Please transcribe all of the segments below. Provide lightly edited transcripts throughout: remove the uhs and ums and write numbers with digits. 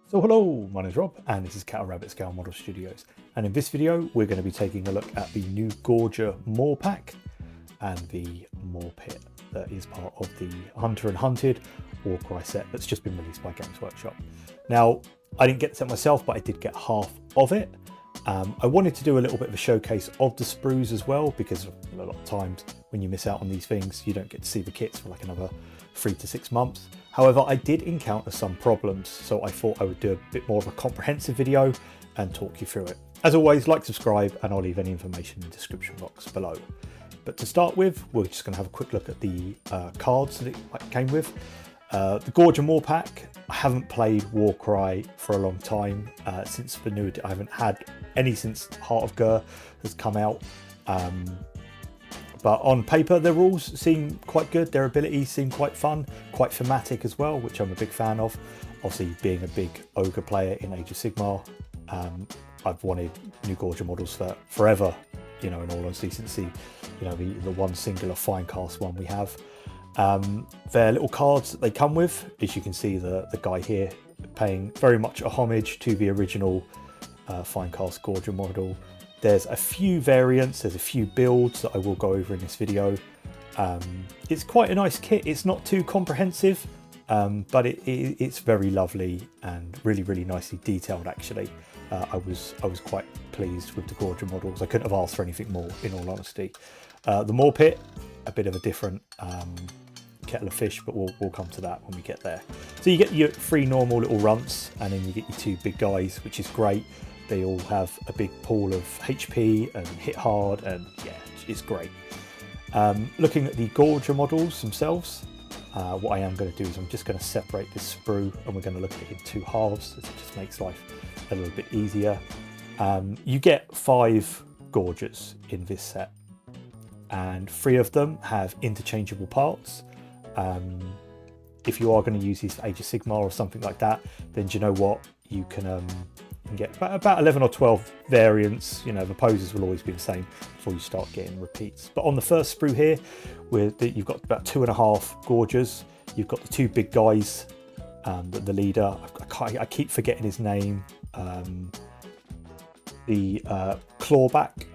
So hello, my name is Rob and this is Cat and Rabbit Scale Model Studios, and in this video we're going to be taking a look at the new Gorger Mawpack and the Mawpit that is part of the Hunter and Hunted WARCRY set that's just been released by Games Workshop. Now I didn't get the set myself, but I did get half of it. I wanted to do a little bit of a showcase of the sprues as well, because a lot of times when you miss out on these things you don't get to see the kits for like another 3 to 6 months. However, I did encounter some problems, so I thought I would do a bit more of a comprehensive video and talk you through it. As always, like, subscribe, and I'll leave any information in the description box below. But to start with, we're just going to have a quick look at the cards that it came with. The Gorger Mawpack, I haven't played WARCRY for a long time. Since the new, I haven't had any since Heart of Gur has come out. But on paper, their rules seem quite good. Their abilities seem quite fun, quite thematic as well, which I'm a big fan of. Obviously, being a big ogre player in Age of Sigmar, I've wanted new Gorger models for forever. You know, in all honesty, since the one singular fine cast one we have. Their little cards that they come with, as you can see, the guy here paying very much a homage to the original fine cast Gorger model. There's a few variants, there's a few builds that I will go over in this video. It's quite a nice kit. It's not too comprehensive, but it's very lovely and really nicely detailed actually. I was quite pleased with the Gorger models. I couldn't have asked for anything more, in all honesty. The Mawpit, a bit of a different kettle of fish, but we'll come to that when we get there. So you get your 3 normal little runts, and then you get your 2 big guys, which is great. They all have a big pool of HP and hit hard, and yeah, it's great. Looking at the Gorger models themselves, what I am going to do is I'm just going to separate this sprue and we're going to look at it in 2 halves. It just makes life a little bit easier. You get 5 Gorgers in this set, and 3 of them have interchangeable parts. If you are going to use these for Age of Sigmar or something like that, then do you know what? You can get about 11 or 12 variants. You know, the poses will always be the same before you start getting repeats. But on the first sprue here, you've got about 2.5 Gorgers. You've got the 2 big guys, the leader. I keep forgetting his name. The Clawback,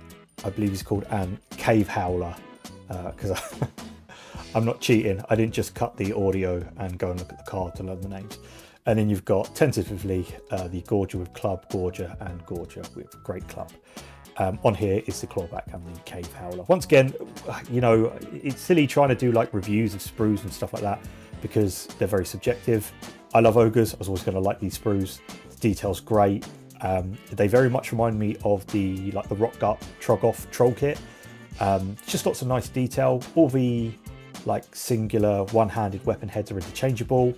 I believe he's called, and Cave Howler, because I'm not cheating. I didn't just cut the audio and go and look at the card to learn the names. And then you've got, tentatively, the Gorger with Club, Gorger, and Gorger with Great Club. On here is the Clawback and the Cave Howler. Once again, you know, it's silly trying to do like reviews of sprues and stuff like that, because they're very subjective. I love ogres. I was always going to like these sprues. The detail's great. They very much remind me of the Rock Gut Troggoth Troll Kit. Just lots of nice detail. All the like singular one-handed weapon heads are interchangeable.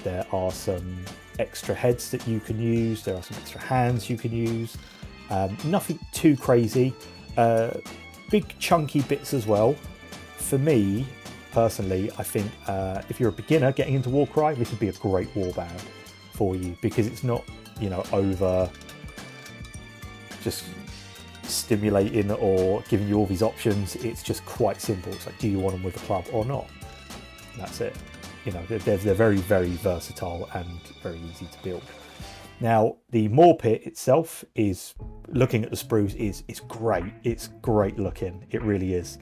There are some extra heads that you can use. There are some extra hands you can use. Nothing too crazy. Big chunky bits as well. For me, personally, I think if you're a beginner getting into WARCRY, this would be a great warband for you, because it's not, you know, over just stimulating or giving you all these options. It's just quite simple. It's like, do you want them with a club or not? And that's it. You know, they're very versatile and very easy to build. Now, the Mawpit itself is, looking at the sprues, is great. It's great looking. It really is.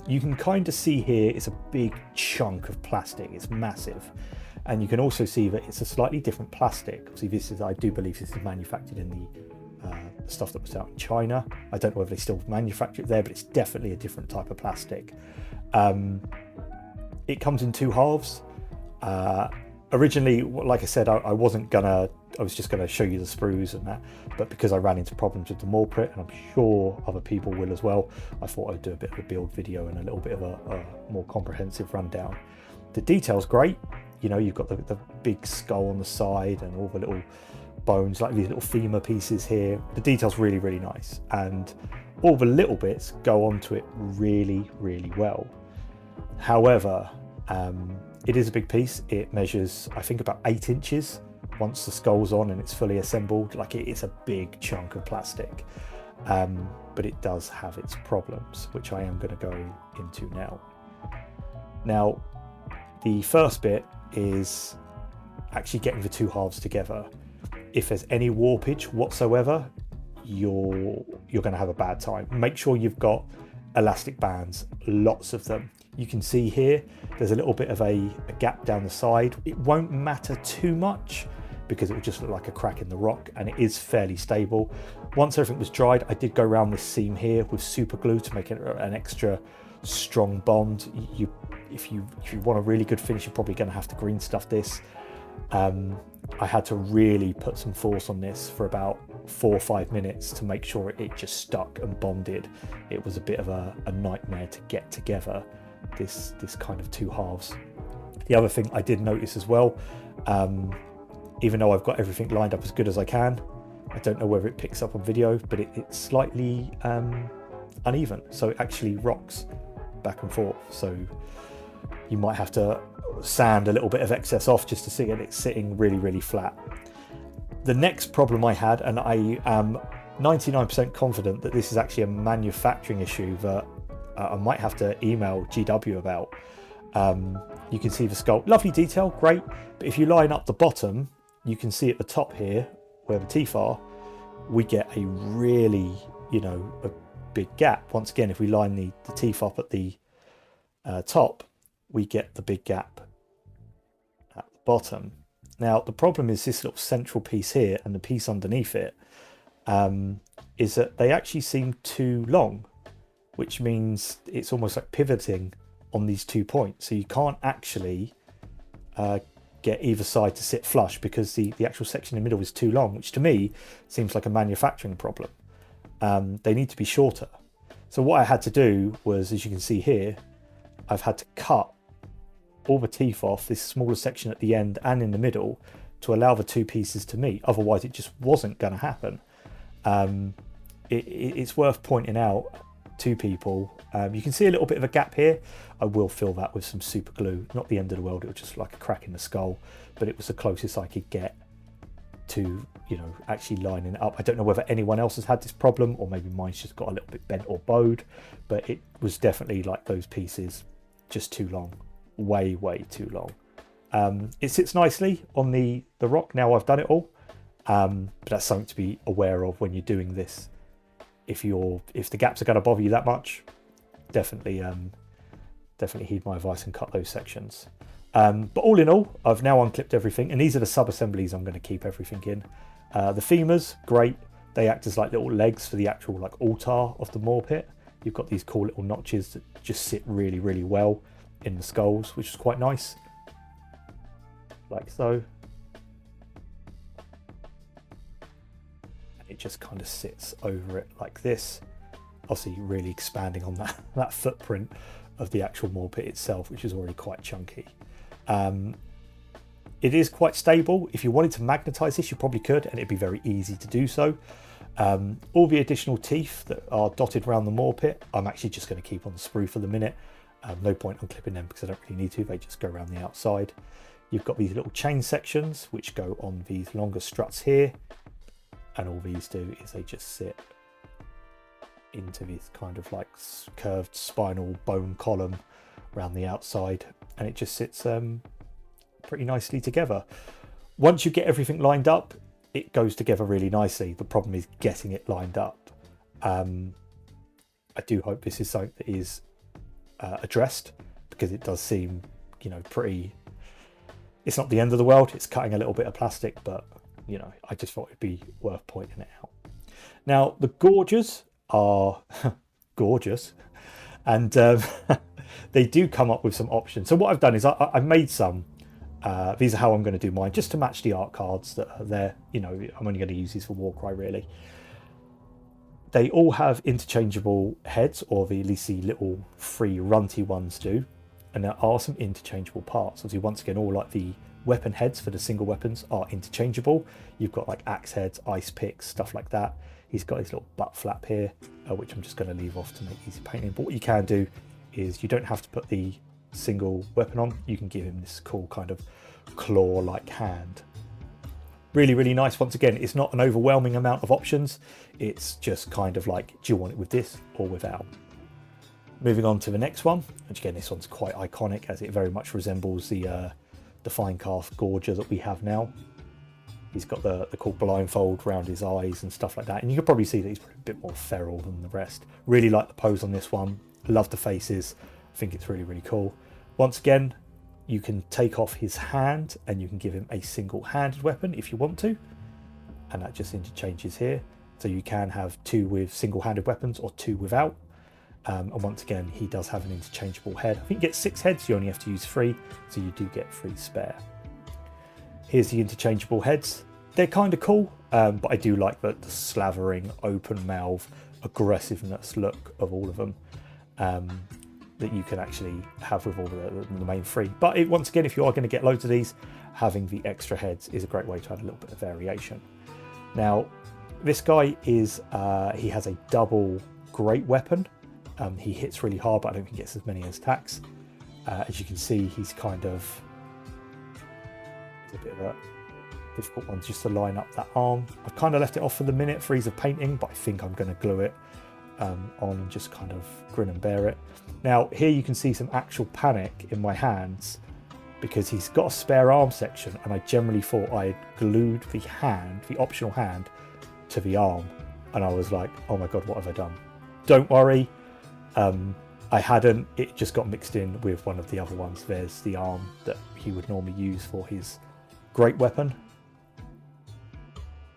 You can kind of see here, it's a big chunk of plastic. It's massive. And you can also see that it's a slightly different plastic. See, I do believe this is manufactured in the stuff that was out in China. I don't know whether they still manufacture it there, but it's definitely a different type of plastic. It comes in 2 halves. Originally, like I said, I was just gonna show you the sprues and that, but because I ran into problems with the Mawpit, and I'm sure other people will as well, I thought I'd do a bit of a build video and a little bit of a more comprehensive rundown. The detail's great. You know, you've got the big skull on the side and all the little bones, like these little femur pieces here. The detail's really nice, and all the little bits go onto it really well. However, it is a big piece. It measures, I think, about 8 inches once the skull's on and it's fully assembled. Like, it's a big chunk of plastic, but it does have its problems, which I am going to go into now. Now, the first bit is actually getting the 2 halves together. if there's any warpage whatsoever, you're going to have a bad time. Make sure you've got elastic bands, lots of them. You can see here there's a little bit of a gap down the side. It won't matter too much because it would just look like a crack in the rock, and it is fairly stable. Once everything was dried, I did go around this seam here with super glue to make it an extra strong bond. If you want a really good finish, you're probably going to have to green stuff this. I had to really put some force on this for about 4 or 5 minutes to make sure it just stuck and bonded. It was a bit of a nightmare to get together this kind of two halves. The other thing I did notice as well, even though I've got everything lined up as good as I can, I don't know whether it picks up on video, but it's slightly uneven, so it actually rocks back and forth. So you might have to sand a little bit of excess off just to see it sitting really, really flat. The next problem I had, and I am 99% confident that this is actually a manufacturing issue that I might have to email GW about. You can see the skull, lovely detail, great, but if you line up the bottom, you can see at the top here where the teeth are, we get a really, a big gap. Once again, if we line the teeth up at the top, we get the big gap at the bottom. Now the problem is this little central piece here and the piece underneath it is that they actually seem too long, which means it's almost like pivoting on these 2 points. So you can't actually get either side to sit flush because the actual section in the middle is too long, which to me seems like a manufacturing problem. They need to be shorter. So what I had to do was, as you can see here, I've had to cut all the teeth off this smaller section at the end and in the middle to allow the two pieces to meet. Otherwise it just wasn't going to happen. It's worth pointing out to people. You can see a little bit of a gap here. I will fill that with some super glue. Not the end of the world, it was just like a crack in the skull, but it was the closest I could get to actually lining it up. I don't know whether anyone else has had this problem, or maybe mine's just got a little bit bent or bowed, but it was definitely like those pieces, just too long, way too long. It sits nicely on the rock now I've done it all, but that's something to be aware of when you're doing this. If the gaps are going to bother you that much, definitely heed my advice and cut those sections. But all in all, I've now unclipped everything, and these are the sub-assemblies I'm going to keep everything in. The femurs, great. They act as like little legs for the actual like altar of the Mawpit. You've got these cool little notches that just sit really, really well in the skulls, which is quite nice. Like so. It just kind of sits over it like this. Obviously really expanding on that footprint of the actual Mawpit itself, which is already quite chunky. It is quite stable. If you wanted to magnetize this, you probably could, and it'd be very easy to do so. All the additional teeth that are dotted around the Mawpit, I'm actually just going to keep on the sprue for the minute. No point unclipping them because I don't really need to. They just go around the outside. You've got these little chain sections which go on these longer struts here, and all these do is they just sit into this kind of like curved spinal bone column around the outside, and it just sits pretty nicely together. Once you get everything lined up, it goes together really nicely. The problem is getting it lined up. I do hope this is something that is addressed, because it does seem, pretty, it's not the end of the world. It's cutting a little bit of plastic, but I just thought it'd be worth pointing it out. Now the Gorgers are gorgeous, and they do come up with some options. So what I've done is I've made some. These are how I'm going to do mine, just to match the art cards that are there. I'm only going to use these for WARCRY really. They all have interchangeable heads, or at least the little free runty ones do, and there are some interchangeable parts. Obviously, once again, all like the weapon heads for the single weapons are interchangeable. You've got like axe heads, ice picks, stuff like that. He's got his little butt flap here, which I'm just going to leave off to make easy painting. But what you can do is you don't have to put the single weapon on. You can give him this cool kind of claw-like hand. Really, really nice. Once again, it's not an overwhelming amount of options. It's just kind of like, do you want it with this or without? Moving on to the next one, which again, this one's quite iconic as it very much resembles the Finecast Gorger that we have now. He's got the cool blindfold around his eyes and stuff like that. And you can probably see that he's a bit more feral than the rest. Really like the pose on this one. Love the faces. I think it's really, really cool. Once again, you can take off his hand and you can give him a single-handed weapon if you want to. And that just interchanges here. So you can have 2 with single-handed weapons or 2 without. And once again, he does have an interchangeable head. I think you get 6 heads, you only have to use 3. So you do get 3 spare. Here's the interchangeable heads. They're kind of cool, but I do like the slavering, open mouth, aggressiveness look of all of them that you can actually have with all the main 3. But once again, if you are going to get loads of these, having the extra heads is a great way to add a little bit of variation. Now, this guy is, he has a double great weapon. He hits really hard, but I don't think he gets as many attacks. As you can see, he's kind of a bit of a difficult one just to line up that arm. I've kind of left it off for the minute for ease of painting, but I think I'm going to glue it on and just kind of grin and bear it. Now here you can see some actual panic in my hands because he's got a spare arm section, and I generally thought I had glued the hand, the optional hand, to the arm, and I was like, oh my god, what have I done? Don't worry, I hadn't. It just got mixed in with one of the other ones. There's the arm that he would normally use for his great weapon,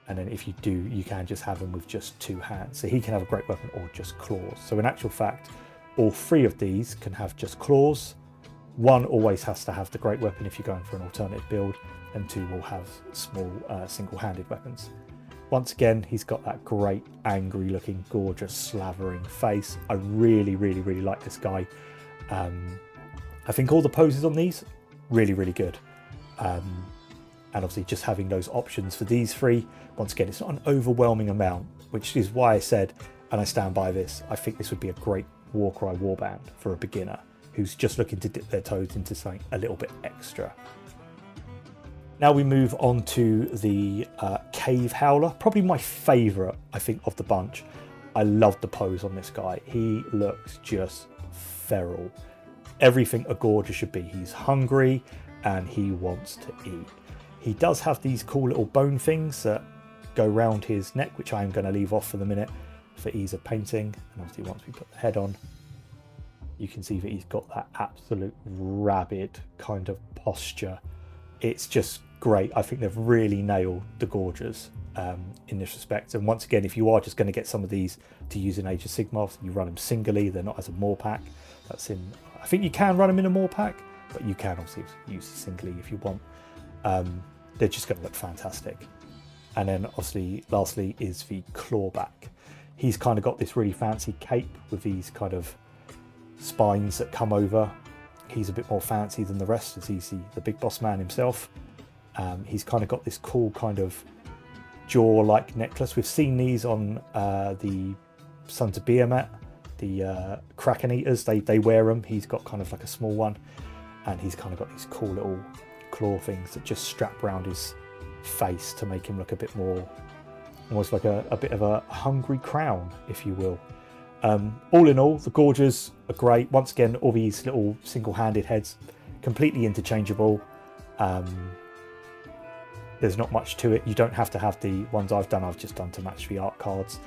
and then if you do, you can just have him with just 2 hands. So he can have a great weapon or just claws. So in actual fact, all 3 of these can have just claws. 1 always has to have the great weapon if you're going for an alternative build, and 2 will have small single-handed weapons. Once again, he's got that great angry looking gorgeous slavering face. I really, really, really like this guy. I think all the poses on these really, really good. And obviously just having those options for these 3, once again, it's not an overwhelming amount, which is why I said, and I stand by this, I think this would be a great WARCRY warband for a beginner who's just looking to dip their toes into something a little bit extra. Now we move on to the Cave Howler, probably my favourite, I think, of the bunch. I love the pose on this guy. He looks just feral. Everything a Gorger should be. He's hungry and he wants to eat. He does have these cool little bone things that go round his neck, which I am going to leave off for the minute for ease of painting. And obviously once we put the head on, you can see that he's got that absolute rabid kind of posture. It's just great. I think they've really nailed the Gorgers in this respect. And once again, if you are just going to get some of these to use in Age of Sigmar, you run them singly. They're not as a Mawpack. That's in, I think you can run them in a Mawpack, but you can obviously use singly if you want. They're just going to look fantastic. And then obviously lastly is the Clawback. He's kind of got this really fancy cape with these kind of spines that come over. He's a bit more fancy than the rest, as he's the big boss man himself. He's kind of got this cool kind of jaw-like necklace. We've seen these on the Sons of Behemat, the Kraken Eaters. They wear them. He's got kind of like a small one, and he's kind of got these cool little claw things that just strap around his face to make him look a bit more, almost like a bit of a hungry crown, if you will. All in all, the Gorgers are great. Once again, all these little single-handed heads, completely interchangeable. There's not much to it. You don't have to have the ones I've done. I've just done to match the art cards.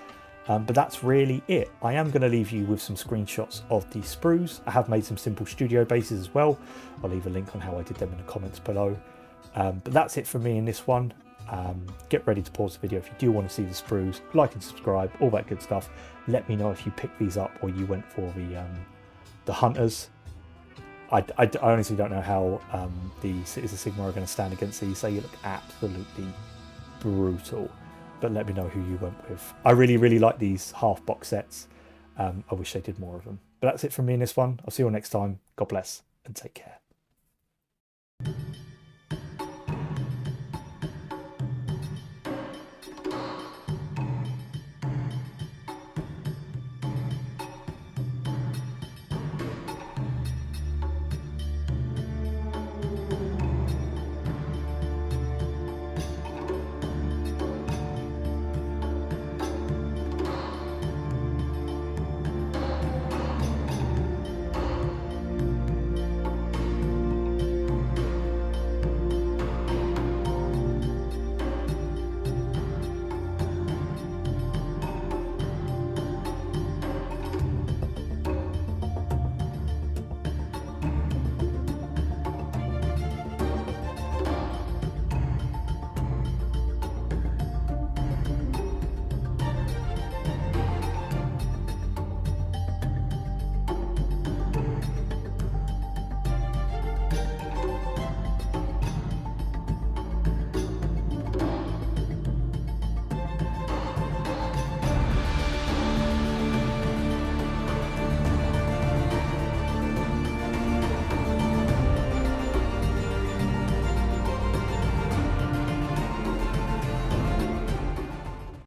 But that's really it. I am going to leave you with some screenshots of the sprues. I have made some simple studio bases as well. I'll leave a link on how I did them in the comments below. But that's it for me in this one. Get ready to pause the video if you do want to see the sprues. Like and subscribe, all that good stuff. Let me know if you picked these up or you went for the hunters. I honestly don't know how the Cities of Sigmar are going to stand against these. They look absolutely brutal. But let me know who you went with. I really, really like these half box sets. I wish they did more of them. But that's it from me in this one. I'll see you all next time. God bless and take care.